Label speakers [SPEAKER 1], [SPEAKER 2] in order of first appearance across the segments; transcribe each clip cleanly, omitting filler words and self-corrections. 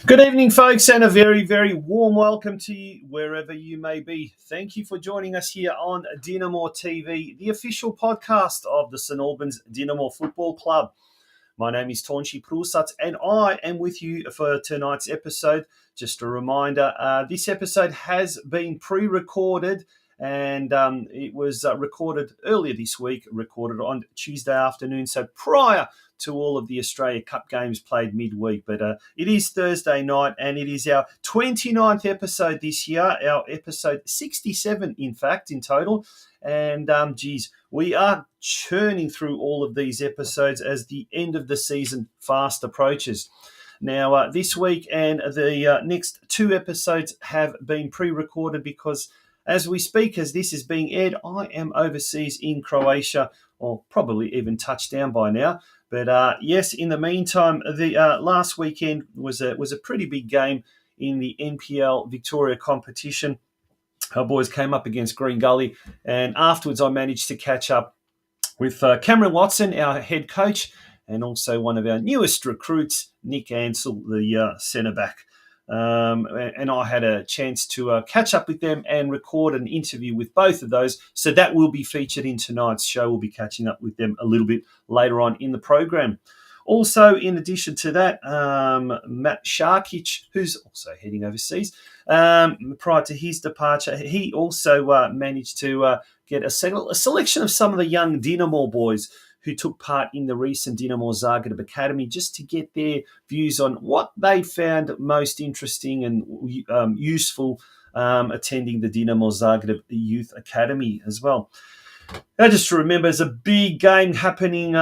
[SPEAKER 1] Good evening, folks, and a very, very warm welcome to you wherever you may be. Thank you for joining us here on DINAMO TV, the official podcast of the St Albans DINAMO Football Club. My name is Tonchi Prusats, and I am with you for tonight's episode. Just a reminder, this episode has been pre-recorded, and it was recorded earlier this week, recorded on Tuesday afternoon, so prior to all of the Australia Cup games played midweek. But it is Thursday night, and it is our 29th episode this year, our episode 67, in fact, in total. And, we are churning through all of these episodes as the end of the season fast approaches. Now, this week and the next two episodes have been pre-recorded because as we speak, as this is being aired, I am overseas in Croatia, or probably even touched down by now. But yes, in the meantime, the last weekend was a pretty big game in the NPL Victoria competition. Our boys came up against Green Gully, and afterwards I managed to catch up with Cameron Watson, our head coach, and also one of our newest recruits, Nick Ansell, the centre-back. And I had a chance to catch up with them and record an interview with both of those. So that will be featured in tonight's show. We'll be catching up with them a little bit later on in the program. Also, in addition to that, Matt Sharkic, who's also heading overseas, prior to his departure, he also managed to get a selection of some of the young Dinamo boys who took part in the recent Dinamo Zagreb Academy, just to get their views on what they found most interesting and useful attending the Dinamo Zagreb Youth Academy as well. Now, just to remember, there's a big game happening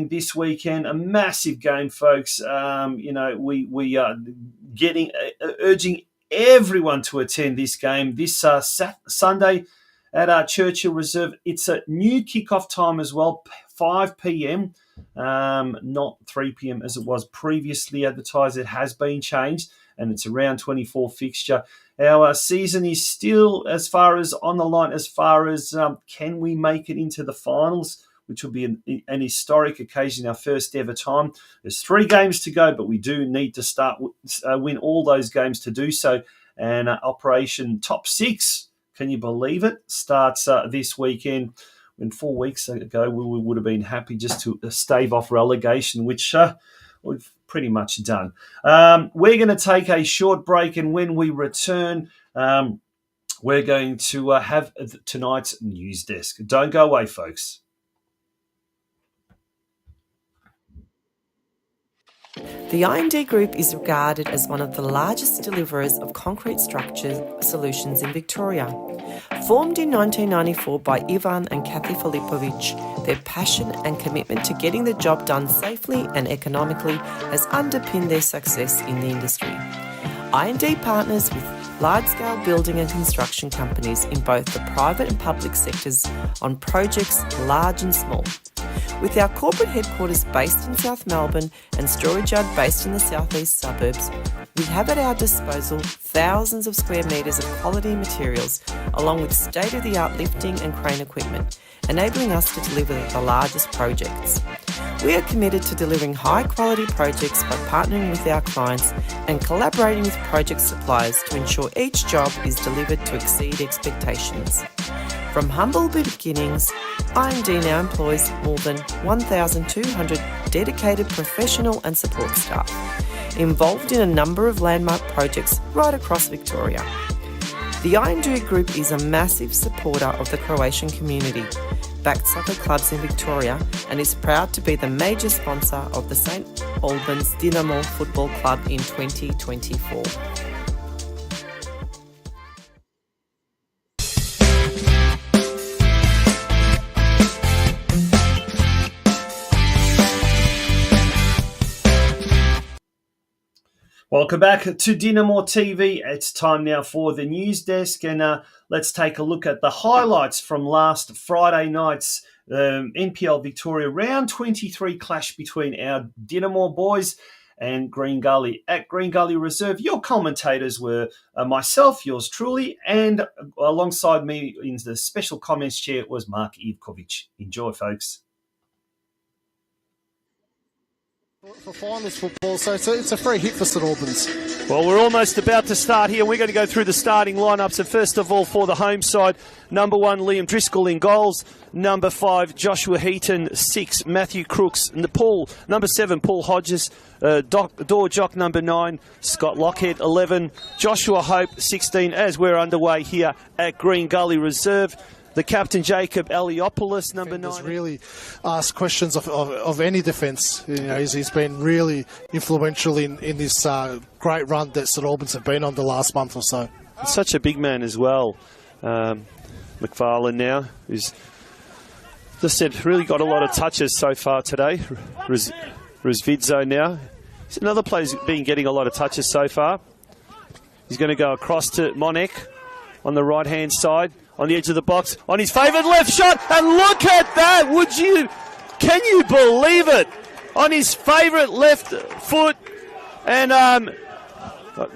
[SPEAKER 1] this weekend, a massive game, folks. We are urging everyone to attend this game this Sunday at our Churchill Reserve. It's a new kickoff time as well, 5 p.m., not 3 p.m. as it was previously advertised. It has been changed, and it's a round 24 fixture. Our season is still as far as on the line as far as can we make it into the finals, which will be an historic occasion, our first ever time. There's 3 games to go, but we do need to win all those games to do so. And Operation Top 6, can you believe it, starts this weekend. When 4 weeks ago, we would have been happy just to stave off relegation, which we've pretty much done. We're going to take a short break, and when we return, we're going to have tonight's news desk. Don't go away, folks.
[SPEAKER 2] The I&D Group is regarded as one of the largest deliverers of concrete structure solutions in Victoria. Formed in 1994 by Ivan and Kathy Filipovic, their passion and commitment to getting the job done safely and economically has underpinned their success in the industry. I&D partners with large-scale building and construction companies in both the private and public sectors on projects large and small. With our corporate headquarters based in South Melbourne and storage yard based in the southeast suburbs, we have at our disposal thousands of square metres of quality materials, along with state-of-the-art lifting and crane equipment, enabling us to deliver the largest projects. We are committed to delivering high-quality projects by partnering with our clients and collaborating with project suppliers to ensure each job is delivered to exceed expectations. From humble beginnings, I&D now employs more than 1,200 dedicated professional and support staff, involved in a number of landmark projects right across Victoria. The I&D Group is a massive supporter of the Croatian community, backed soccer clubs in Victoria, and is proud to be the major sponsor of the St Albans DINAMO Football Club in 2024.
[SPEAKER 1] Welcome back to DINAMO TV. It's time now for the news desk, and let's take a look at the highlights from last Friday night's NPL Victoria round 23 clash between our Dinamo boys and Green Gully. At Green Gully Reserve, your commentators were myself, yours truly, and alongside me in the special comments chair was Mark Ivkovic. Enjoy, folks.
[SPEAKER 3] For finals football, so it's a free hit for St Albans.
[SPEAKER 1] Well, we're almost about to start here. We're going to go through the starting lineups. And first of all, for the home side, number 1, Liam Driscoll in goals. Number 5, Joshua Heaton. 6, Matthew Crooks. Number 7, Paul Hodges. Door Jock, number 9, Scott Lockhead. 11, Joshua Hope. 16, as we're underway here at Green Gully Reserve. The captain, Jacob Aliopoulos, number 9.
[SPEAKER 3] Really asked questions of any defence. He's been really influential in this great run that St Albans have been on the last month or so.
[SPEAKER 1] Such a big man as well. McFarlane now, who's just said really got a lot of touches so far today. Rizvidzo now. He's another player's been getting a lot of touches so far. He's going to go across to Monek on the right-hand side, on the edge of the box, on his favourite left shot, and look at that! Can you believe it? On his favourite left foot, and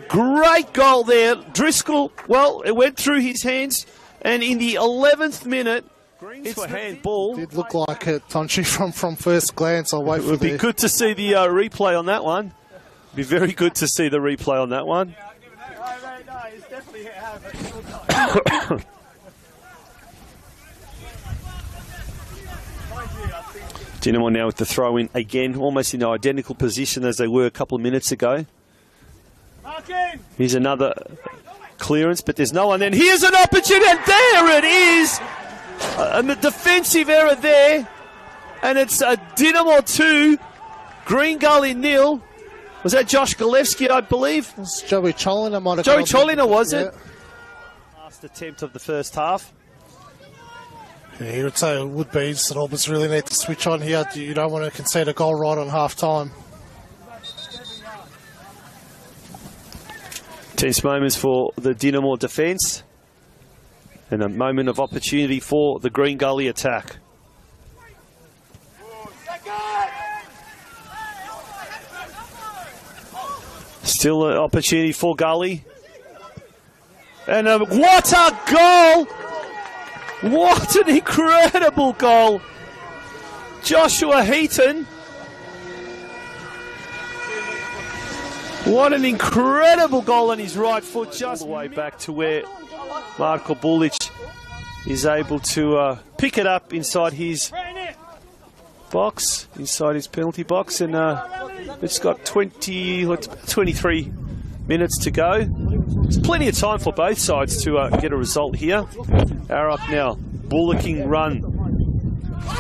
[SPEAKER 1] great goal there. Driscoll, well, it went through his hands, and in the 11th minute, it's a handball.
[SPEAKER 3] It did look like it, Tonchi, from first glance. I'll wait for
[SPEAKER 1] it. Would be good to see the replay on that one. It'd be very good to see the replay on that one. DINAMO now with the throw in again, almost in the identical position as they were a couple of minutes ago. Here's another clearance, but there's no one. Then here's an opportunity, and there it is. A defensive error there, and it's a DINAMO 2, Green Gully 0. Was that Josh Galevsky, I believe?
[SPEAKER 3] It's Joey Cholina might have.
[SPEAKER 1] Joey Cholina, was it? Last attempt of the first half.
[SPEAKER 3] Yeah, you would say it would be. St Albans really need to switch on here. You don't want to concede a goal right on half-time.
[SPEAKER 1] Tense moments for the DINAMO defence, and a moment of opportunity for the Green Gully attack. Still an opportunity for Gully. And what a goal! What an incredible goal! Joshua Heaton. What an incredible goal on his right foot, just all the way back to where Marko Bulic is able to pick it up inside his box, inside his penalty box, and it's got 23 minutes to go. There's plenty of time for both sides to get a result here. Arup now, bullocking run.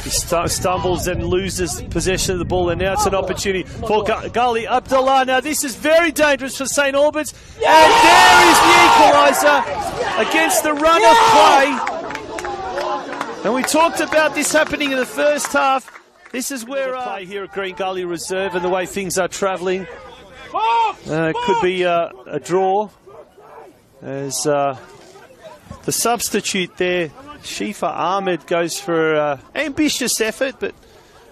[SPEAKER 1] He stumbles and loses possession of the ball, and now it's an opportunity for Gully. Abdullah, now this is very dangerous for St Albans, and there is the equaliser against the run of play. And we talked about this happening in the first half. This is where play here at Green Gully Reserve, and the way things are travelling, could be a draw, as the substitute there, Shifa Ahmed, goes for an ambitious effort, but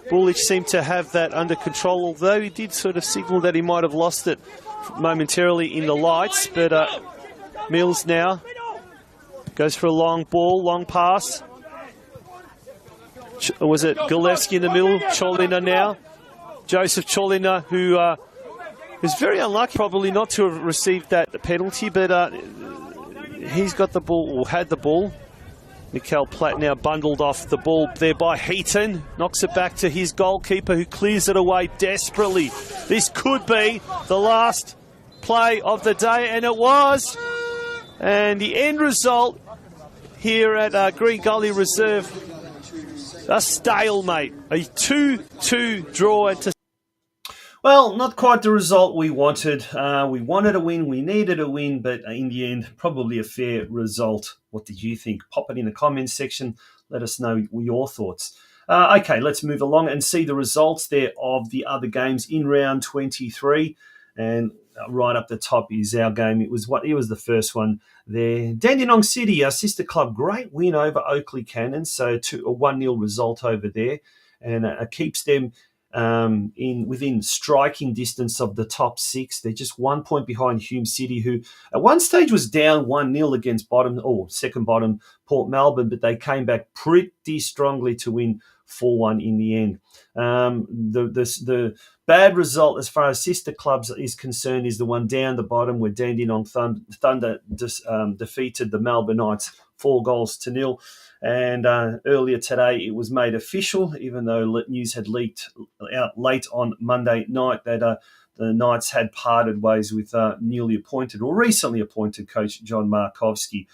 [SPEAKER 1] Bulic seemed to have that under control, although he did sort of signal that he might have lost it momentarily in the lights. But Mills now goes for a long ball, long pass. Was it Galevsky in the middle? Cholina now. Joseph Cholina, who is very unlucky probably not to have received that penalty, but he's got the ball, or had the ball. Mikel Platt now bundled off the ball there by Heaton. Knocks it back to his goalkeeper, who clears it away desperately. This could be the last play of the day, and it was. And the end result here at Green Gully Reserve, a stalemate. A 2-2 draw. And well, not quite the result we wanted. We wanted a win, we needed a win, but in the end, probably a fair result. What did you think? Pop it in the comments section. Let us know your thoughts. Okay, let's move along and see the results there of the other games in round 23. And right up the top is our game. It was the first one there. Dandenong City, our sister club, great win over Oakley Cannon. So a 1-0 result over there, and keeps them within striking distance of the top 6. They're just 1 point behind Hume City, who at one stage was down 1-0 against second bottom Port Melbourne, but they came back pretty strongly to win 4-1 in the end. The bad result as far as sister clubs is concerned is the one down the bottom where Dandenong Thunder defeated the Melbourne Knights 4-0. And earlier today it was made official, even though news had leaked out late on Monday night that the Knights had parted ways with newly appointed or recently appointed coach John Markovski.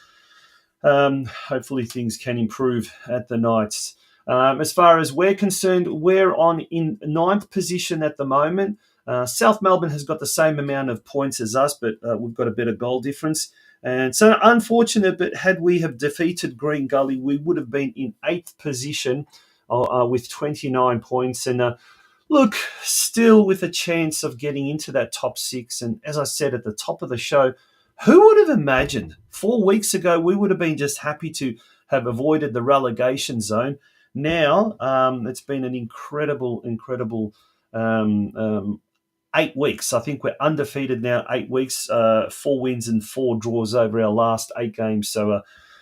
[SPEAKER 1] Hopefully things can improve at the Knights. As far as we're concerned, we're in 9th position at the moment. South Melbourne has got the same amount of points as us, but we've got a better goal difference. And so unfortunate, but had we have defeated Green Gully, we would have been in 8th position with 29 points. And look, still with a chance of getting into that top 6. And as I said at the top of the show, who would have imagined 4 weeks ago we would have been just happy to have avoided the relegation zone? Now, it's been an incredible 8 weeks. I think we're undefeated now 8 weeks, 4 wins and 4 draws over our last 8 games. So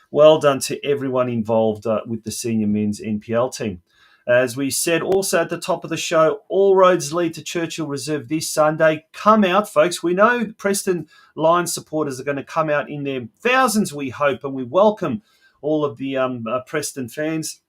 [SPEAKER 1] well done to everyone involved with the senior men's NPL team. As we said also at the top of the show, all roads lead to Churchill Reserve this Sunday. Come out, folks. We know Preston Lions supporters are going to come out in their thousands, we hope, and we welcome all of the Preston fans.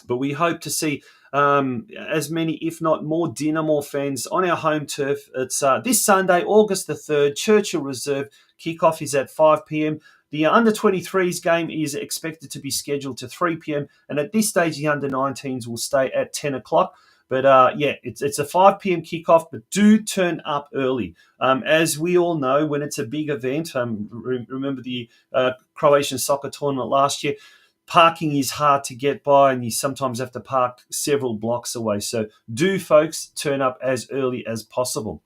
[SPEAKER 1] But we hope to see as many, if not more, DINAMO fans on our home turf. It's this Sunday, August the 3rd, Churchill Reserve. Kickoff is at 5 p.m. The under-23s game is expected to be scheduled to 3 p.m. And at this stage, the under-19s will stay at 10 o'clock. But it's a 5 p.m. kickoff, but do turn up early. As we all know, when it's a big event, remember the Croatian soccer tournament last year, parking is hard to get by and you sometimes have to park several blocks away. So do, folks, turn up as early as possible.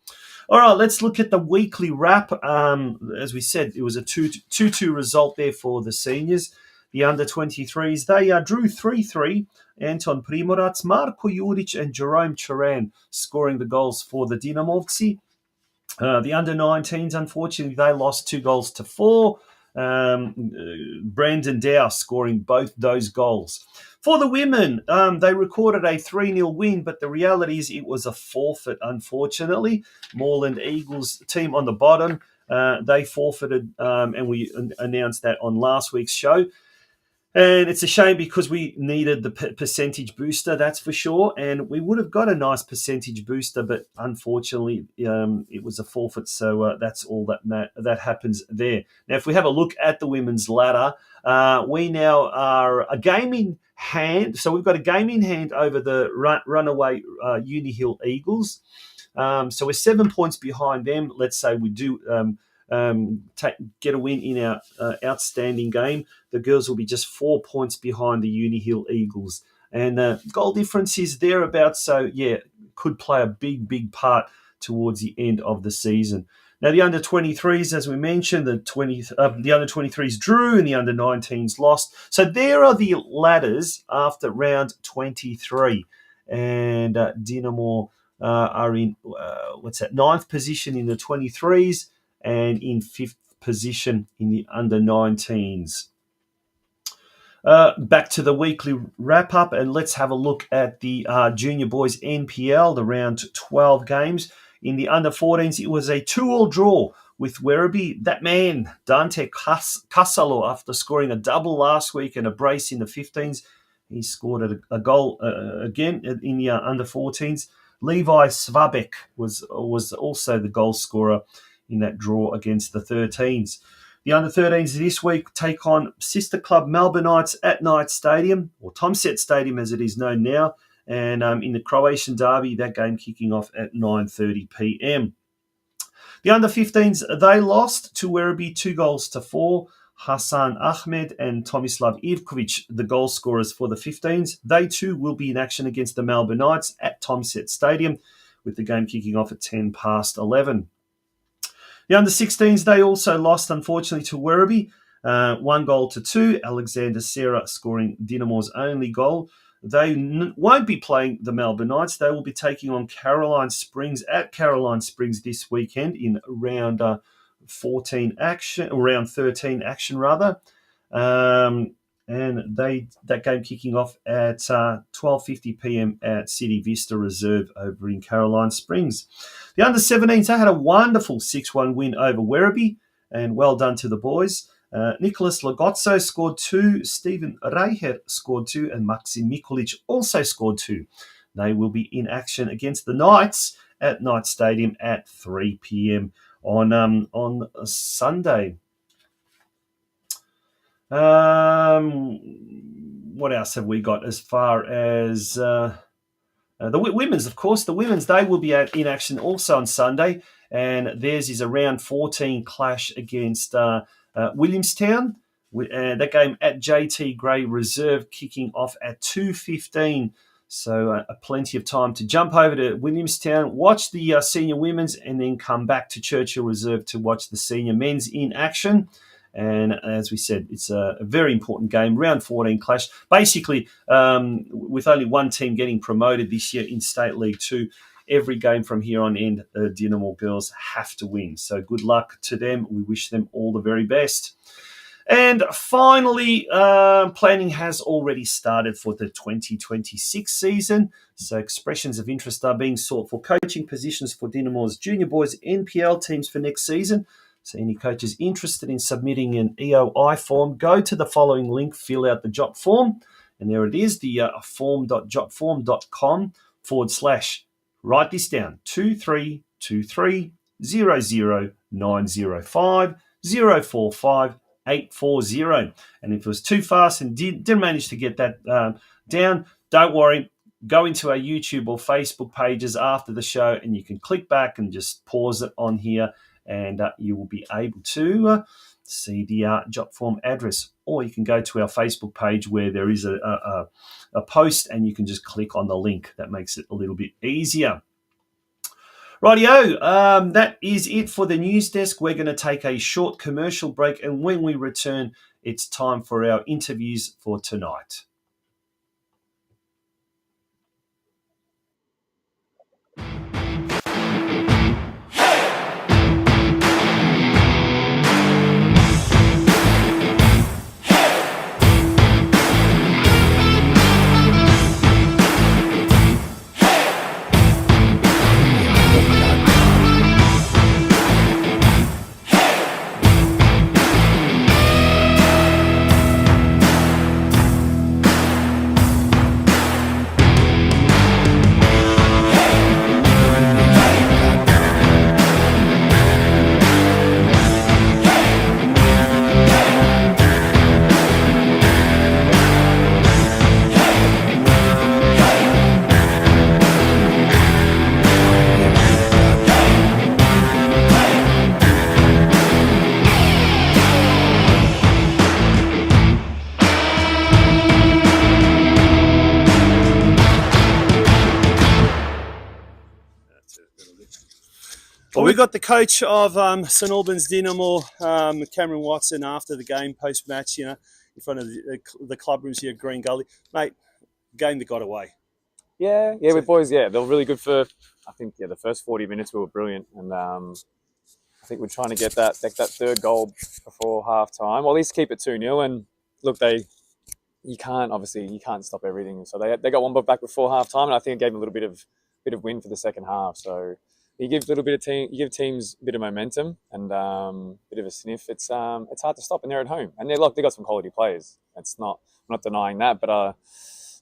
[SPEAKER 1] All right, let's look at the weekly wrap. As we said, it was a 2-2 result there for the seniors. The under-23s, they drew 3-3. Anton Primorac, Marko Juric and Jerome Charan scoring the goals for the Dinamovci. The under-19s, unfortunately, they lost 2-4. Brandon Dow scoring both those goals. For the women, they recorded a 3-0 win, but the reality is it was a forfeit, unfortunately. Moreland Eagles team on the bottom, they forfeited, and we announced that on last week's show. And it's a shame because we needed the percentage booster, that's for sure. And we would have got a nice percentage booster, but unfortunately, it was a forfeit. So that's all that happens there. Now, if we have a look at the women's ladder, we now are a game in hand. So we've got a game in hand over the runaway Uni Hill Eagles. So we're 7 points behind them. Let's say we do get a win in our outstanding game. The girls will be just 4 points behind the Uni Hill Eagles. And goal difference is thereabouts. So, yeah, could play a big part towards the end of the season. Now, the under-23s, as we mentioned, the under-23s drew and the under-19s lost. So there are the ladders after round 23. And Dinamo are in, 9th position in the 23s and in 5th position in the under-19s. Back to the weekly wrap-up, and let's have a look at the Junior Boys NPL, the round 12 games. In the under-14s, it was a 2-2 draw with Werribee. That man, Dante Casalo, after scoring a double last week and a brace in the 15s, he scored a goal again in the under-14s. Levi Svabek was also the goal scorer in that draw against the 13s. The under-13s this week take on sister club Melbourne Knights at Knight Stadium, or Tomset Stadium as it is known now, and in the Croatian derby, that game kicking off at 9:30 p.m. The under-15s, they lost to Werribee 2-4. Hassan Ahmed and Tomislav Ivkovic, the goal scorers for the 15s. They too will be in action against the Melbourne Knights at Tomset Stadium, with the game kicking off at 11:10. The under-16s, they also lost, unfortunately, to Werribee, 1-2. Alexander Serra scoring Dinamo's only goal. They won't be playing the Melbourne Knights. They will be taking on Caroline Springs at Caroline Springs this weekend in round 13 action rather. and that game kicking off at 12:50 p.m. at City Vista Reserve over in Caroline Springs. The under-17s, they had a wonderful 6-1 win over Werribee, and well done to the boys. Nicholas Lagozzo scored 2, Stephen Reicher scored 2, and Maxim Mikulic also scored 2. They will be in action against the Knights at Knight Stadium at 3 p.m. on Sunday. What else have we got as far as the women's? Of course, the women's, they will be in action also on Sunday, and theirs is a round 14 clash against Williamstown. That game at JT Gray Reserve kicking off at 2:15. So plenty of time to jump over to Williamstown, watch the senior women's, and then come back to Churchill Reserve to watch the senior men's in action. And as we said, it's a very important game, round 14 clash. Basically, with only one team getting promoted this year in State League 2, every game from here on in, the DINAMO girls have to win. So good luck to them. We wish them all the very best. And finally, planning has already started for the 2026 season. So expressions of interest are being sought for coaching positions for Dynamo's junior boys NPL teams for next season. So any coaches interested in submitting an EOI form, go to the following link, fill out the JOT form, and there it is, the form.jotform.com / write this down, 2323 00905 045 840. And if it was too fast and didn't manage to get that down, don't worry. Go into our YouTube or Facebook pages after the show, and you can click back and just pause it on here, and you will be able to see the JOT form address. Or you can go to our Facebook page where there is a post, and you can just click on the link. That makes it a little bit easier. Rightio, that is it for the news desk. We're going to take a short commercial break, and when we return, it's time for our interviews for tonight. Well, we got the coach of St Albans Dynamo, Cameron Watson, after the game, post-match, in front of the club rooms here at Green Gully. Mate, game that got away.
[SPEAKER 4] Yeah, we boys, they were really good for, I think, the first 40 minutes we were brilliant. And I think we're trying to get that third goal before half-time, or at least keep it 2-0. And look, you can't stop everything. So they got one ball back before half-time, and I think it gave them a little bit of win for the second half. So you give teams a bit of momentum and a bit of a sniff. It's hard to stop, and they're at home, and they got some quality players. I'm not denying that, but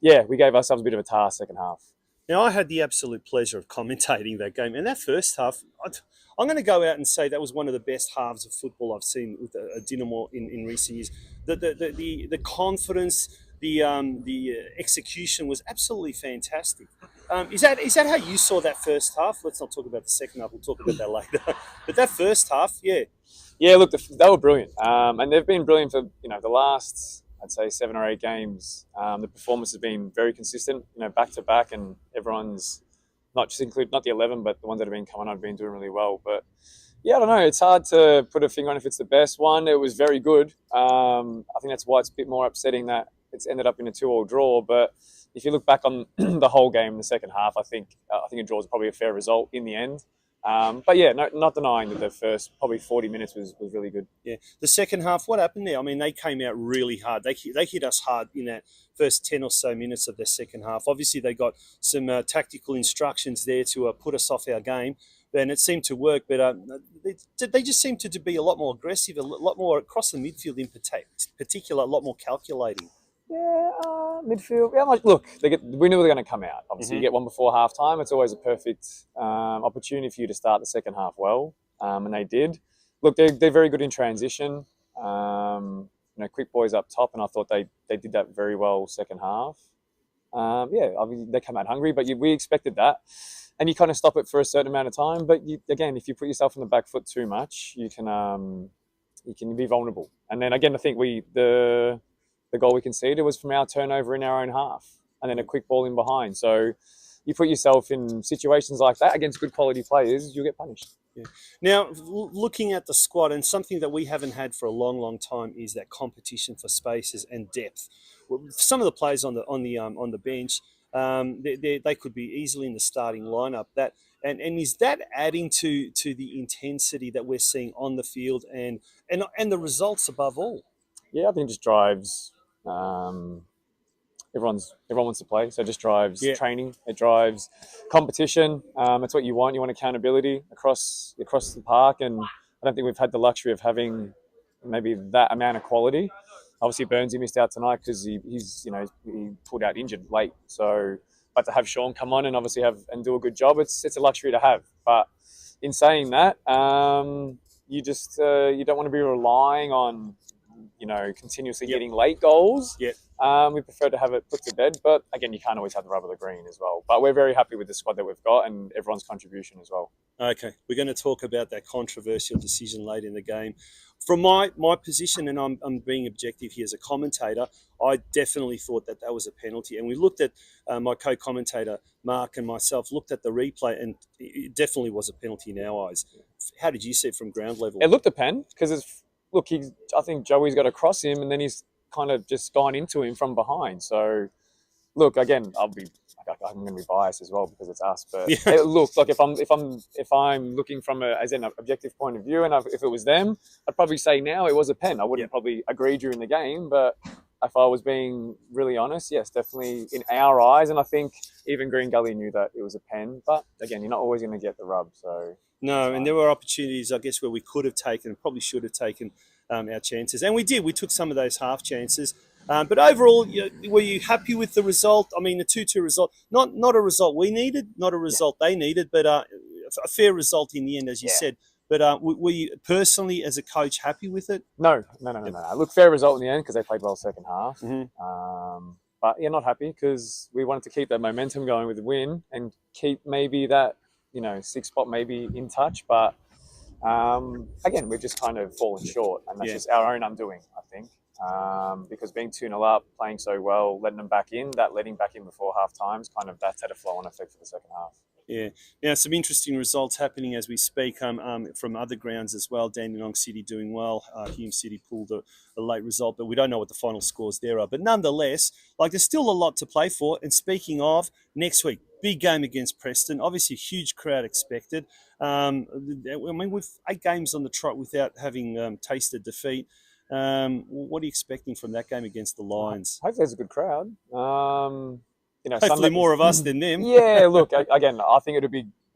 [SPEAKER 4] we gave ourselves a bit of a task second half.
[SPEAKER 1] Now, I had the absolute pleasure of commentating that game, and that first half, I'm going to go out and say that was one of the best halves of football I've seen with a Dynamo in recent years. The confidence, the execution was absolutely fantastic. Is that how you saw that first half? Let's not talk about the second half. We'll talk about that later. But that first half, yeah.
[SPEAKER 4] Yeah, look, they were brilliant. And they've been brilliant for, the last, I'd say, 7 or 8 games. The performance has been very consistent, back to back, and everyone's not the 11, but the ones that have been coming on have been doing really well. But yeah, I don't know. It's hard to put a finger on if it's the best one. It was very good. I think that's why it's a bit more upsetting that it's ended up in a 2-2 draw. But if you look back on the whole game in the second half, I think a draw is probably a fair result in the end. But yeah, not denying that the first probably 40 minutes was really good.
[SPEAKER 1] Yeah. The second half, what happened there? I mean, they came out really hard. They hit us hard in that first 10 or so minutes of their second half. Obviously, they got some tactical instructions there to put us off our game. And it seemed to work, but they just seemed to be a lot more aggressive, a lot more across the midfield in particular, a lot more calculating.
[SPEAKER 4] Yeah, midfield. Yeah, look, we knew they were going to come out. Obviously, you get one before half time. It's always a perfect opportunity for you to start the second half well, and they did. Look, they're very good in transition. Quick boys up top, and I thought they did that very well second half. Obviously they come out hungry, but we expected that. And you kind of stop it for a certain amount of time. But again, if you put yourself on the back foot too much, you can be vulnerable. And then again, I think the goal we conceded was from our turnover in our own half, and then a quick ball in behind. So you put yourself in situations like that against good quality players, you'll get punished.
[SPEAKER 1] Yeah. Now, looking at the squad, and something that we haven't had for a long, long time is that competition for spaces and depth. Some of the players on the bench, they could be easily in the starting lineup. And is that adding to the intensity that we're seeing on the field and the results above all?
[SPEAKER 4] Yeah, I think it just drives. Everyone wants to play, so it just drives training. It drives competition. It's what you want. You want accountability across the park, and I don't think we've had the luxury of having maybe that amount of quality. Obviously, Burnsy missed out tonight because he pulled out injured late. So, but to have Sean come on and obviously do a good job, it's a luxury to have. But in saying that, you don't want to be relying on continuously getting late goals.
[SPEAKER 1] Yeah.
[SPEAKER 4] We prefer to have it put to bed, but again, you can't always have the rub of the green as well. But we're very happy with the squad that we've got and everyone's contribution as well.
[SPEAKER 1] Okay, we're going to talk about that controversial decision late in the game. From my position, and I'm being objective here as a commentator, I definitely thought that was a penalty. And we looked at, my co-commentator, Mark, and myself, looked at the replay, and it definitely was a penalty in our eyes. How did you see it from ground level?
[SPEAKER 4] It looked a pen, because I think Joey's got to cross him, and then he's kind of just gone into him from behind. So, look, again, I'm going to be biased as well because it's us. But it looks like if I'm looking from as an objective point of view, and if it was them, I'd probably say now it was a pen. I wouldn't probably agree during the game, but if I was being really honest, yes, definitely in our eyes, and I think even Green Gully knew that it was a pen. But again, you're not always going to get the rub. So
[SPEAKER 1] no, and there were opportunities, I guess, where we could have taken, probably should have taken our chances, and we did. We took some of those half chances, but overall, were you happy with the result? I mean, the 2-2 result, not a result we needed, not a result they needed, but a fair result in the end, as you said. But were you personally, as a coach, happy with it?
[SPEAKER 4] No. Look, fair result in the end because they played well second half.
[SPEAKER 1] Mm-hmm.
[SPEAKER 4] But not happy because we wanted to keep that momentum going with the win and keep maybe that 6th spot maybe in touch, but. Again, we've just kind of fallen short, and that's just our own undoing, I think. Because being 2-0 up, playing so well, letting them back in, letting back in before half times, that's had a flow-on effect for the second half.
[SPEAKER 1] Yeah. Now, some interesting results happening as we speak from other grounds as well. Dandenong City doing well. Hume City pulled a late result, but we don't know what the final scores there are. But nonetheless, there's still a lot to play for. And speaking of, next week, big game against Preston. Obviously, huge crowd expected. With 8 games on the trot without having tasted defeat, what are you expecting from that game against the Lions?
[SPEAKER 4] Hopefully there's a good crowd.
[SPEAKER 1] Hopefully
[SPEAKER 4] Sunday,
[SPEAKER 1] more of us than them.
[SPEAKER 4] Yeah, look, again, I think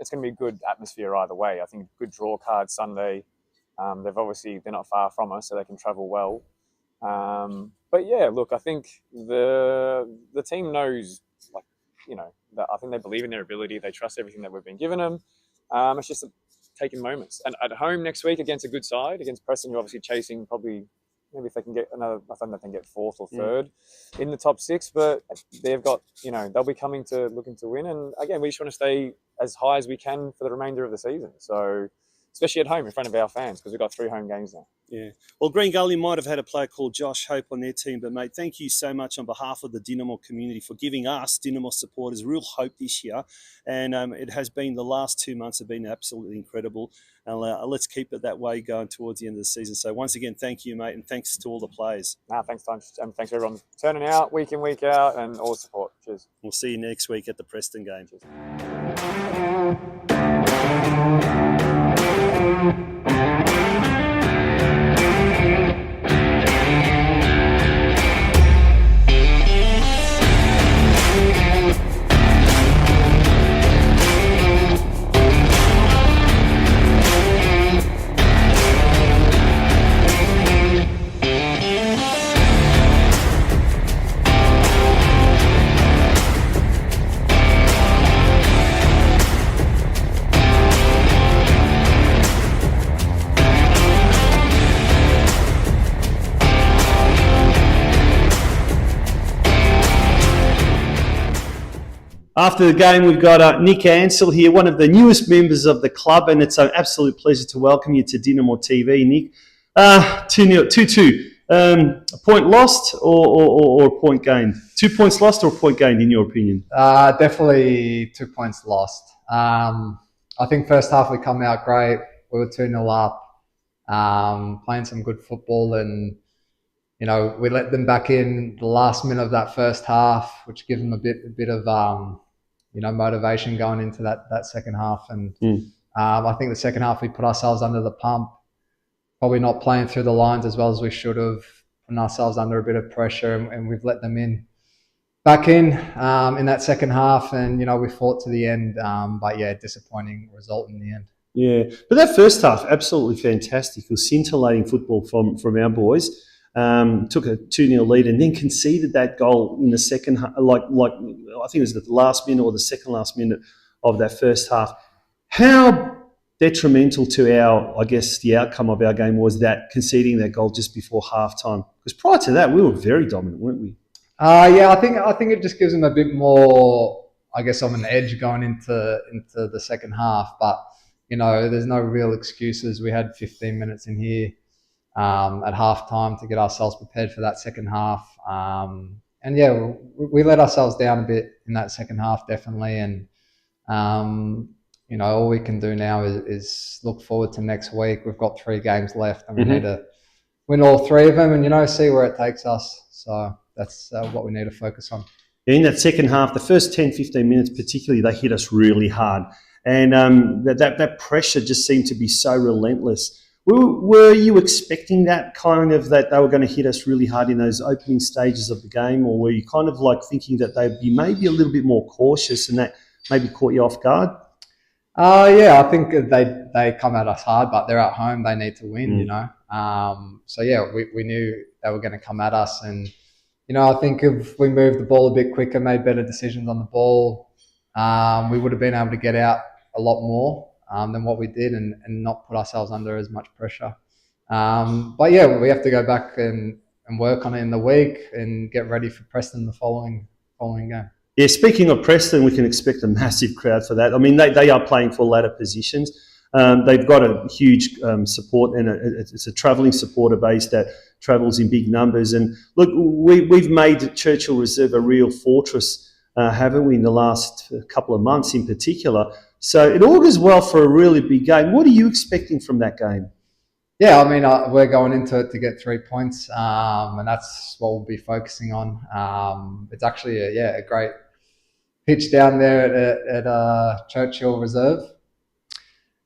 [SPEAKER 4] it's going to be a good atmosphere either way. I think good draw card Sunday. They're not far from us, so they can travel well. But yeah, look, I think the team knows, that I think they believe in their ability. They trust everything that we've been giving them. It's just taking moments. And at home next week against a good side, against Preston, who are obviously chasing probably, maybe if they can get another, I think they can get 4th or 3rd in the top 6. But they've got, they'll be looking to win. And again, we just want to stay as high as we can for the remainder of the season. So, especially at home in front of our fans, because we've got 3 home games now.
[SPEAKER 1] Yeah. Well, Green Gully might have had a player called Josh Hope on their team, but mate, thank you so much on behalf of the DINAMO community for giving us, DINAMO supporters, real hope this year. And it has been, the last 2 months have been absolutely incredible. And let's keep it that way going towards the end of the season. So once again, thank you, mate, and thanks to all the players.
[SPEAKER 4] Thanks, and thanks everyone turning out week in, week out, and all the support. Cheers.
[SPEAKER 1] We'll see you next week at the Preston game.
[SPEAKER 4] Cheers.
[SPEAKER 1] After the game, we've got Nick Ansell here, one of the newest members of the club, and it's an absolute pleasure to welcome you to DINAMO TV, Nick. 2-2. A point lost or a point gained? 2 points lost or a point gained, in your opinion?
[SPEAKER 5] Definitely 2 points lost. I think first half we come out great. We were 2-0 up, playing some good football, and we let them back in the last minute of that first half, which gives them a bit of motivation going into that second half. And I think the second half we put ourselves under the pump, probably not playing through the lines as well as we should have, putting ourselves under a bit of pressure, and we've let them back in that second half, and we fought to the end, but yeah, disappointing result in the end.
[SPEAKER 1] Yeah, but that first half, absolutely fantastic. It was scintillating football from our boys. Took a 2-0 lead and then conceded that goal in the second half, like I think it was the last minute or the second last minute of that first half. How detrimental to the outcome of our game was that conceding that goal just before halftime? Because prior to that, we were very dominant, weren't we?
[SPEAKER 5] Yeah, I think it just gives them a bit more, of an edge going into the second half. But there's no real excuses. We had 15 minutes in here at halftime to get ourselves prepared for that second half. And yeah, we let ourselves down a bit in that second half, definitely. And all we can do now is look forward to next week. We've got 3 games left, and we need to win all 3 of them, and see where it takes us. So that's what we need to focus on.
[SPEAKER 1] In that second half, the first 10, 15 minutes particularly, they hit us really hard. And that pressure just seemed to be so relentless. Were you expecting that they were going to hit us really hard in those opening stages of the game, or were you kind of like thinking that they'd be maybe a little bit more cautious and that maybe caught you off guard?
[SPEAKER 5] Yeah, I think they come at us hard, but they're at home. They need to win, So yeah, we knew they were going to come at us, and I think if we moved the ball a bit quicker, made better decisions on the ball, we would have been able to get out a lot more than what we did, and not put ourselves under as much pressure. But yeah, we have to go back and work on it in the week and get ready for Preston the following game.
[SPEAKER 1] Yeah, speaking of Preston, we can expect a massive crowd for that. I mean, they are playing for ladder positions. They've got a huge support, and it's a travelling supporter base that travels in big numbers. And look, we've made Churchill Reserve a real fortress, haven't we, in the last couple of months in particular. So it augurs well for a really big game. What are you expecting from that game?
[SPEAKER 5] Yeah, I mean, we're going into it to get 3 points, and that's what we'll be focusing on. It's actually a great pitch down there at Churchill Reserve.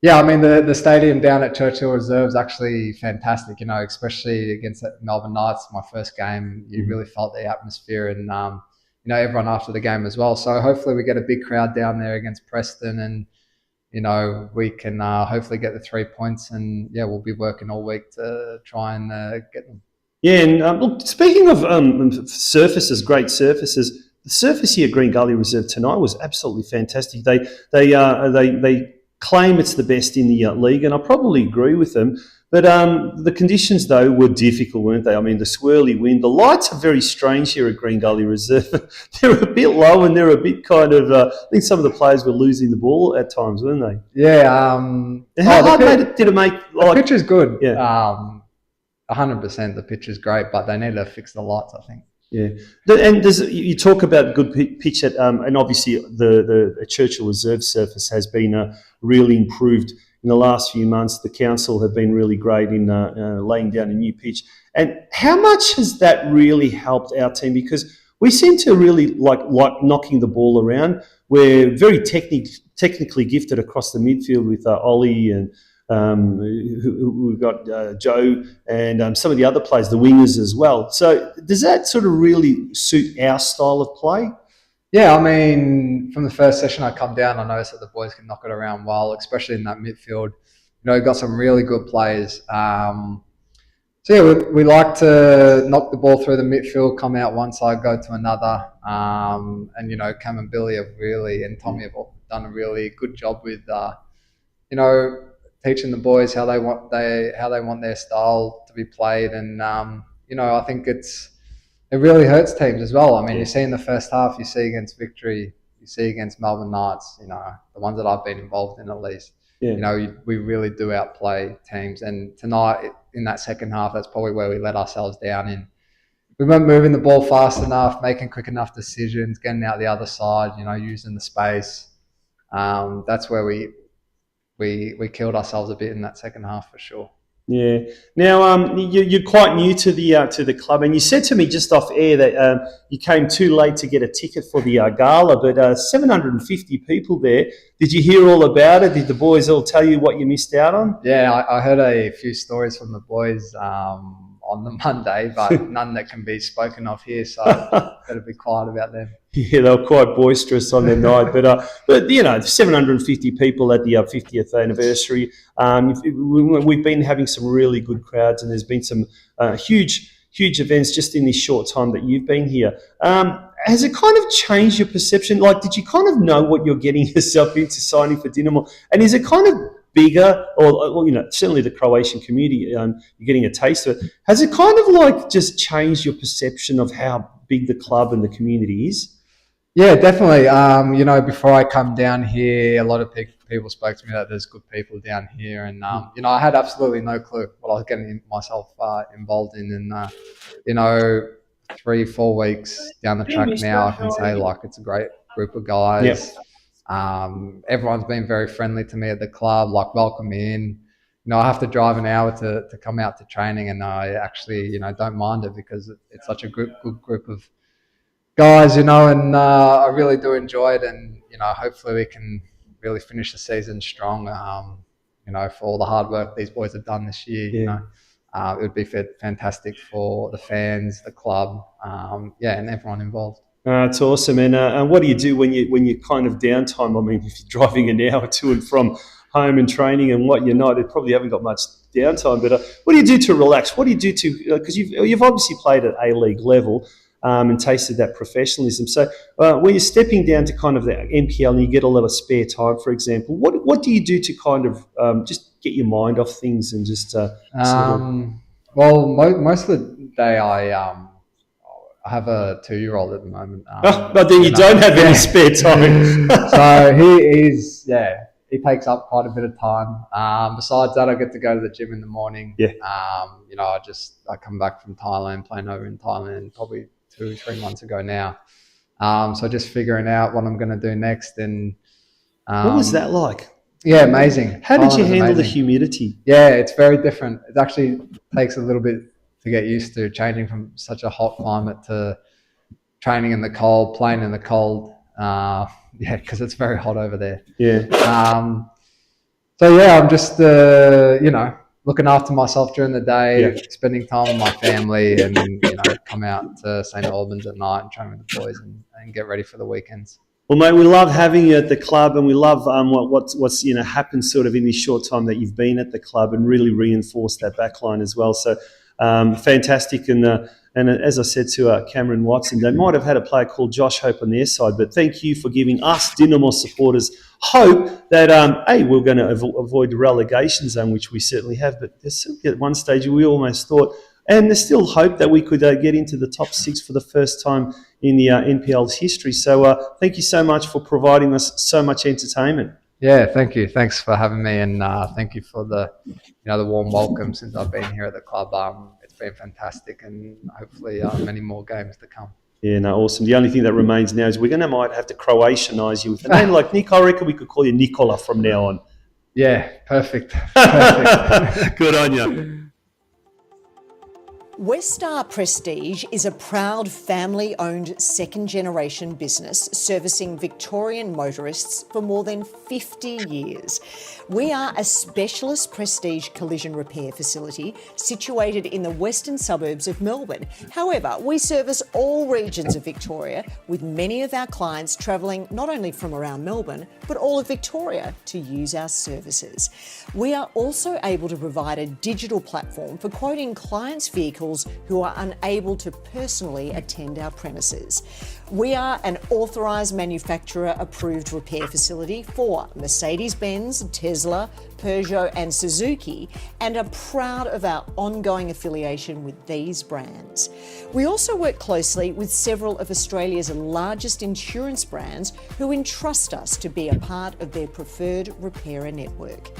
[SPEAKER 5] Yeah, I mean, the stadium down at Churchill Reserve is actually fantastic, especially against Melbourne Knights, my first game. You really felt the atmosphere, and everyone after the game as well. So hopefully we get a big crowd down there against Preston, and we can hopefully get the 3 points, and yeah, we'll be working all week to try and get them. Yeah,
[SPEAKER 1] and look, speaking of surfaces, great surfaces, the surface here at Green Gully Reserve tonight was absolutely fantastic. They claim it's the best in the league, and I probably agree with them. But the conditions, though, were difficult, weren't they? I mean, the swirly wind. The lights are very strange here at Green Gully Reserve. They're a bit low, and they're a bit kind of... I think some of the players were losing the ball at times, weren't they?
[SPEAKER 5] Yeah.
[SPEAKER 1] And how hard did it make...
[SPEAKER 5] The pitch is good.
[SPEAKER 1] Yeah.
[SPEAKER 5] 100%. The pitch is great, but they need to fix the lights, I think.
[SPEAKER 1] Yeah, and you talk about good pitch at, and obviously the Churchill Reserve surface has been really improved in the last few months. The council have been really great in laying down a new pitch. And how much has that really helped our team? Because we seem to really like knocking the ball around. We're very technically gifted across the midfield with Ollie and we've got Joe and some of the other players, the wingers as well. So does that sort of really suit our style of play?
[SPEAKER 5] Yeah, I mean, from the first session I come down, I noticed that the boys can knock it around well, especially in that midfield. We've got some really good players. So yeah, we like to knock the ball through the midfield, come out one side, go to another. And Cam and Billy have really, and Tommy have done a really good job with, teaching the boys how they want their style to be played. And I think it really hurts teams as well. I mean, you see in the first half, you see against Victory, you see against Melbourne Knights, the ones that I've been involved in at least. Yeah. We really do outplay teams. And tonight, in that second half, that's probably where we let ourselves down in. We weren't moving the ball fast enough, making quick enough decisions, getting out the other side, using the space. That's where we killed ourselves a bit in that second half for sure.
[SPEAKER 1] Yeah. Now, you're quite new to the club, and you said to me just off air that you came too late to get a ticket for the gala, but 750 people there. Did you hear all about it? Did the boys all tell you what you missed out on?
[SPEAKER 5] Yeah, I heard a few stories from the boys on the Monday, but none that can be spoken of here, so better be quiet about them.
[SPEAKER 1] Yeah, they were quite boisterous on their night, but 750 people at the 50th anniversary. We've been having some really good crowds, and there's been some huge events just in this short time that you've been here. Has it kind of changed your perception? Like, did you kind of know what you're getting yourself into signing for DINAMO? And is it kind of bigger, or certainly the Croatian community, you're getting a taste of it. Has it kind of like just changed your perception of how big the club and the community is?
[SPEAKER 5] Yeah, definitely. Before I come down here, a lot of people spoke to me that there's good people down here, and I had absolutely no clue what I was getting myself involved in. And 3-4 weeks down the track now, I can say it's a great group of guys. Yep. Everyone's been very friendly to me at the club, welcome me in. I have to drive an hour to come out to training, and I actually don't mind it because it's such a good group of guys, and I really do enjoy it, and hopefully we can really finish the season strong. For all the hard work these boys have done this year, it would be fantastic for the fans, the club, and everyone involved.
[SPEAKER 1] It's awesome. And what do you do when you're kind of downtime? I mean, if you're driving an hour to and from home and training and what you're not, you probably haven't got much downtime. But what do you do to relax? What do you do to, because you've obviously played at A-League level and tasted that professionalism. So when you're stepping down to kind of the NPL and you get a lot of spare time, for example, what do you do to kind of just get your mind off things and just
[SPEAKER 5] Well, most of the day I have a 2-year-old at the moment.
[SPEAKER 1] But then you don't have any spare time.
[SPEAKER 5] So he takes up quite a bit of time. Besides that, I get to go to the gym in the morning.
[SPEAKER 1] Yeah.
[SPEAKER 5] I come back from Thailand, playing over in Thailand probably 2-3 months ago now. So just figuring out what I'm going to do next. And
[SPEAKER 1] what was that like?
[SPEAKER 5] Yeah, amazing.
[SPEAKER 1] How did you handle the humidity?
[SPEAKER 5] Yeah, it's very different. It actually takes a little bit to get used to changing from such a hot climate to training in the cold, playing in the cold. Because it's very hot over there.
[SPEAKER 1] Yeah.
[SPEAKER 5] I'm just looking after myself during the day, spending time with my family, and come out to St. Albans at night and train with the boys and get ready for the weekends.
[SPEAKER 1] Well, mate, we love having you at the club, and we love what's happened sort of in this short time that you've been at the club, and really reinforced that backline as well. So fantastic, and as I said to Cameron Watson, they might have had a player called Josh Hope on their side, but thank you for giving us DINAMO supporters hope that we're going to avoid the relegation zone, which we certainly have. But there's still at one stage we almost thought. And there's still hope that we could get into the top 6 for the first time in the NPL's history. So thank you so much for providing us so much entertainment.
[SPEAKER 5] Yeah, thank you. Thanks for having me, and thank you for the warm welcome since I've been here at the club. It's been fantastic, and hopefully many more games to come.
[SPEAKER 1] Yeah, no, awesome. The only thing that remains now is might have to Croatianise you with a name like Nick. I reckon we could call you Nikola from now on.
[SPEAKER 5] Yeah, perfect.
[SPEAKER 1] Good on you.
[SPEAKER 6] Westar Prestige is a proud family-owned second-generation business servicing Victorian motorists for more than 50 years. We are a specialist prestige collision repair facility situated in the western suburbs of Melbourne. However, we service all regions of Victoria, with many of our clients travelling not only from around Melbourne, but all of Victoria to use our services. We are also able to provide a digital platform for quoting clients' vehicles who are unable to personally attend our premises. We are an authorised manufacturer approved repair facility for Mercedes-Benz, Tesla, Peugeot and Suzuki, and are proud of our ongoing affiliation with these brands. We also work closely with several of Australia's largest insurance brands who entrust us to be a part of their preferred repairer network.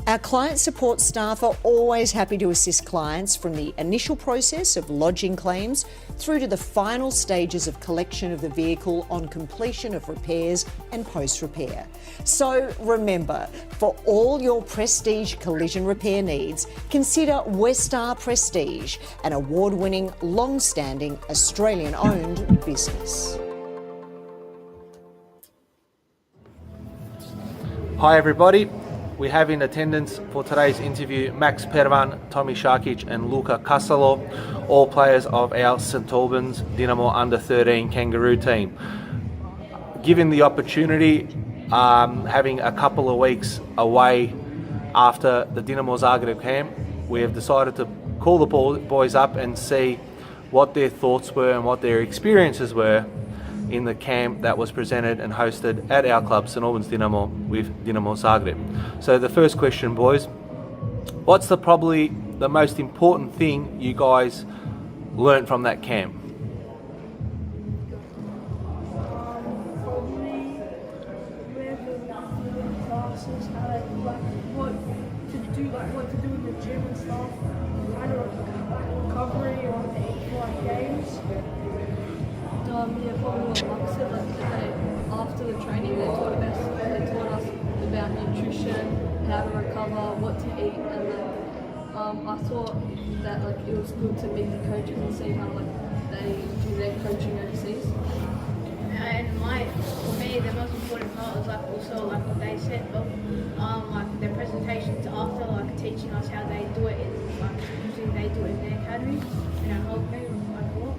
[SPEAKER 6] Our client support staff are always happy to assist clients from the initial process of lodging claims through to the final stages of collection of the vehicle on completion of repairs and post-repair. So remember, for all your prestige collision repair needs, consider Westar Prestige, an award-winning, long-standing, Australian-owned business.
[SPEAKER 7] Hi everybody. We have in attendance for today's interview Max Pervan, Tommy Sharkic and Luka Kasalo, all players of our St Albans DINAMO under-13 Kangaroo team. Given the opportunity, having a couple of weeks away after the DINAMO Zagreb camp, we have decided to call the boys up and see what their thoughts were and what their experiences were in the camp that was presented and hosted at our club, St Albans DINAMO, with DINAMO Zagreb. So the first question, boys, what's probably the most important thing you guys learnt from that camp?
[SPEAKER 8] Probably where the classes, what to do in the gym and stuff, kind of recovery or games.
[SPEAKER 9] Yeah, probably what Mark said, after the training they taught us about nutrition, how to recover, what to eat, and I thought that it was good to meet the coaches and see how they do their coaching overseas.
[SPEAKER 8] And for me, the most important part was also what they said of their presentations after teaching us how they do it in usually they do it in their academy, and it helped me a lot.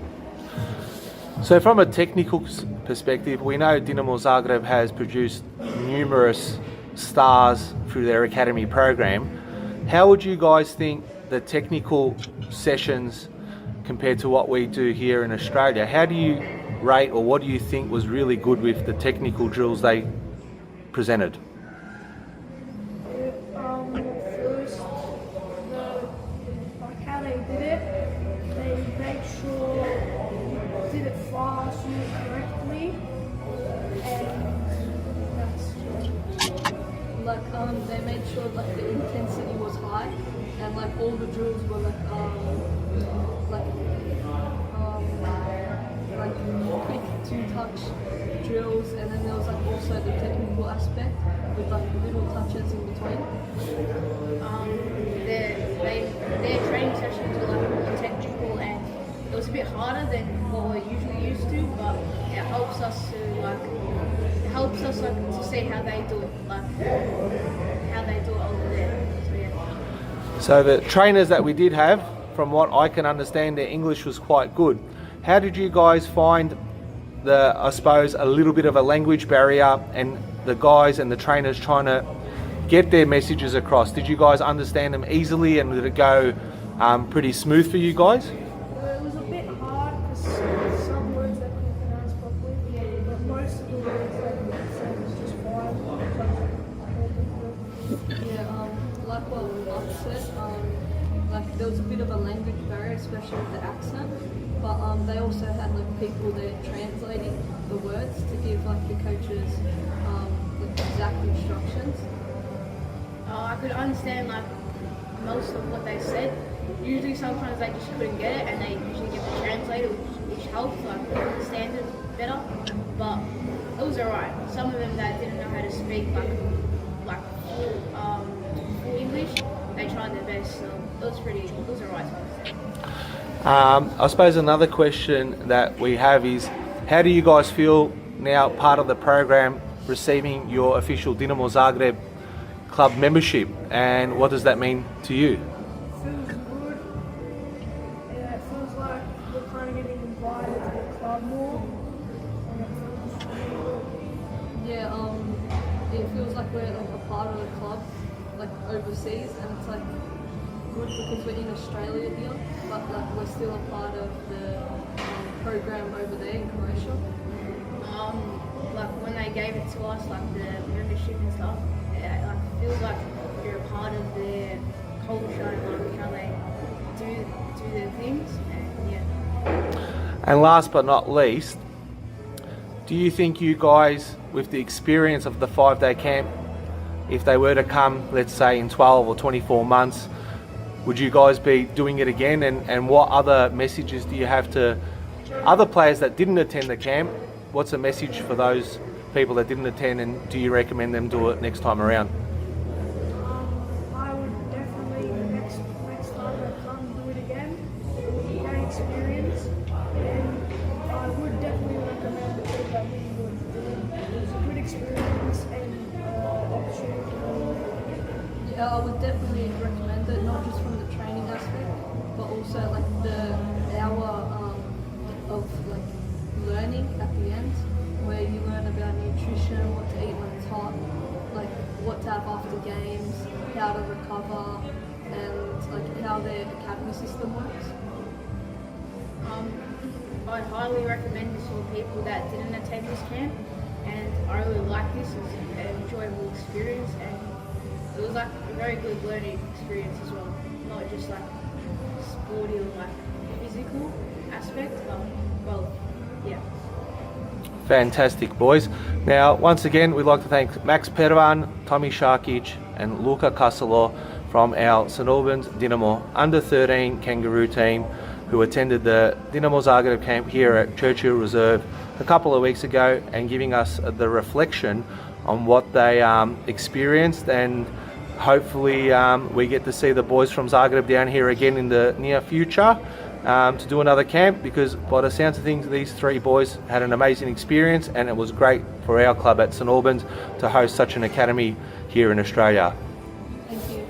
[SPEAKER 7] So from a technical perspective, we know DINAMO Zagreb has produced numerous stars through their academy program. How would you guys think the technical sessions compared to what we do here in Australia? How do you rate, or what do you think was really good with the technical drills they presented?
[SPEAKER 8] First, how they did it, they made sure you did it fast, you did it correctly, and that's
[SPEAKER 9] they made sure the intensity was high, and all the drills were quick two-touch drills, and then there was also the technical aspect with little touches in between.
[SPEAKER 8] Their training sessions were more technical, and it was a bit harder than what we're usually used to, but it helps us to see how they do it, how they do it over there. So yeah.
[SPEAKER 7] So the trainers that we did have, from what I can understand, their English was quite good. How did you guys find I suppose, a little bit of a language barrier and the guys and the trainers trying to get their messages across? Did you guys understand them easily, and did it go pretty smooth for you guys?
[SPEAKER 8] It was a bit hard because some words they couldn't pronounce properly, but most of the words they said was just fine.
[SPEAKER 9] Yeah, like what Mark said, there was a bit of a language barrier, especially with the accent, but they also had people there translating the words to give the coaches exact instructions.
[SPEAKER 8] I could understand most of what they said. Usually sometimes they just couldn't get it, and they usually get the translator, which helped understand it better. But it was alright. Some of them that didn't know how to speak full English, they tried their best, so it was alright to understand.
[SPEAKER 7] I suppose another question that we have is, how do you guys feel now part of the program receiving your official Dinamo Zagreb club membership, and what does that mean to you?
[SPEAKER 9] Feels good. Yeah, it feels like we're kind of getting invited to the club more. And it feels really good. Yeah, it feels like we're like a part of the club, like overseas, and it's like good because we're in Australia here, but like we're still a part of the program over there in Croatia.
[SPEAKER 8] Like when they gave it to us, like the membership and stuff, it like feels like you're a part of their culture and like how they do their things, and yeah.
[SPEAKER 7] And last but not least, do you think you guys, with the experience of the 5-day camp, if they were to come, let's say in 12 or 24 months, would you guys be doing it again? And what other messages do you have to other players that didn't attend the camp? What's the message for those people that didn't attend, and do you recommend them do it next time around?
[SPEAKER 9] I would definitely, next time I come, do it again. Great experience. And I would definitely recommend the trip that we would do. It was a good experience and opportunity. Yeah, I would definitely recommend it, not just from the training aspect, but also like the hour of like learning at the end, where you learn about nutrition, what to eat when it's hot, like what to have after games, how to recover, and like how their academy system works.
[SPEAKER 8] I highly recommend this for people that didn't attend this camp, and I really like this. It's an enjoyable experience, and it was like a very good learning experience as well. Not just like sporty or like physical aspect, but well, yeah.
[SPEAKER 7] Fantastic, boys. Now, once again, we'd like to thank Max Pervan, Tommy Sharkic and Luka Kasalo from our St Albans Dinamo Under-13 Kangaroo team who attended the Dinamo Zagreb camp here at Churchill Reserve a couple of weeks ago and giving us the reflection on what they experienced, and hopefully we get to see the boys from Zagreb down here again in the near future to do another camp, because by the sounds of things, these three boys had an amazing experience, and it was great for our club at St Albans to host such an academy here in Australia.
[SPEAKER 9] Thank you.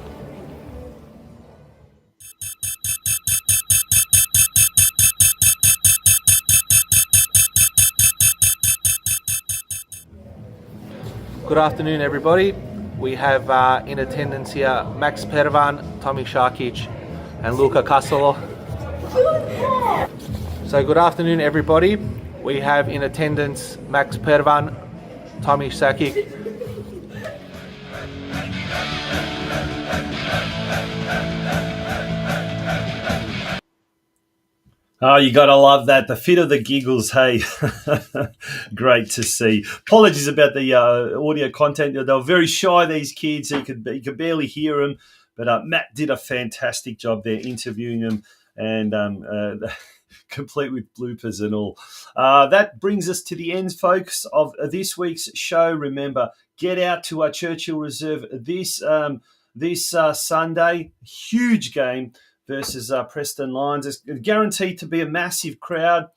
[SPEAKER 7] Good afternoon, everybody. We have in attendance here Max Pervan, Tommy Sharkic and Luka Kasalo. So good afternoon, everybody. We have in attendance Max Pervan, Tommy Sharkic.
[SPEAKER 1] Oh, you got to love that. The fit of the giggles, hey. Great to see. Apologies about the audio content. They were very shy, these kids. You could barely hear them. But Matt did a fantastic job there interviewing them, and complete with bloopers and all. That brings us to the end, folks, of this week's show. Remember, get out to our Churchill Reserve this Sunday. Huge game versus Preston Lions. It's guaranteed to be a massive crowd.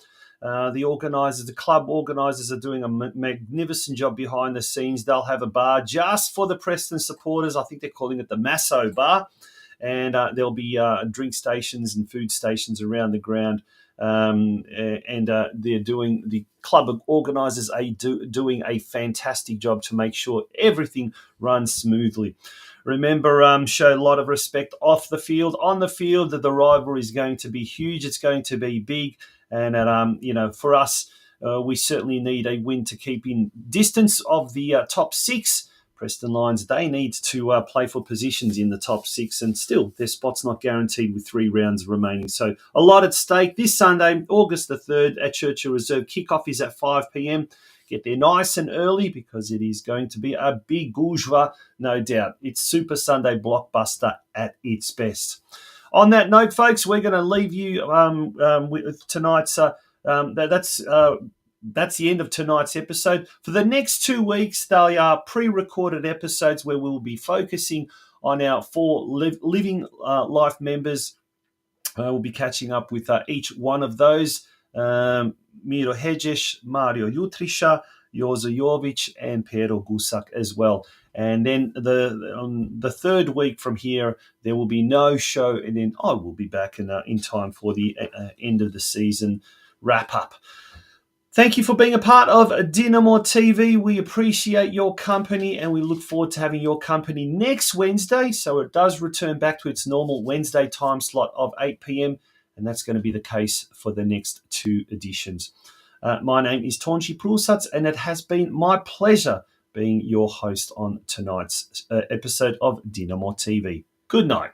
[SPEAKER 1] The club organisers are doing a magnificent job behind the scenes. They'll have a bar just for the Preston supporters. I think they're calling it the Masso Bar. And there'll be drink stations and food stations around the ground. The club organisers are doing a fantastic job to make sure everything runs smoothly. Remember, show a lot of respect off the field. On the field, the rivalry is going to be huge. It's going to be big. And, for us, we certainly need a win to keep in distance of the top six. Preston Lions, they need to play for positions in the top six, and still their spot's not guaranteed with 3 rounds remaining. So a lot at stake. This Sunday, August the 3rd at Churchill Reserve. Kickoff is at 5 p.m. Get there nice and early because it is going to be a big bourgeois, no doubt. It's Super Sunday blockbuster at its best. On that note, folks, we're going to leave you with tonight's. That's the end of tonight's episode. For the next 2 weeks, they are pre-recorded episodes where we'll be focusing on our 4 living life members We'll be catching up with each one of those. Miro Hedges, Mario Jutriša, Jozo Jovic, and Pero Gusak as well. And then on the third week from here, there will be no show, and then I will be back in time for the end of the season wrap-up. Thank you for being a part of DINAMO TV. We appreciate your company, and we look forward to having your company next Wednesday. So it does return back to its normal Wednesday time slot of 8 p.m., and that's going to be the case for the next 2 editions. My name is Tonchi Prusats, and it has been my pleasure being your host on tonight's episode of DINAMO TV. Good night.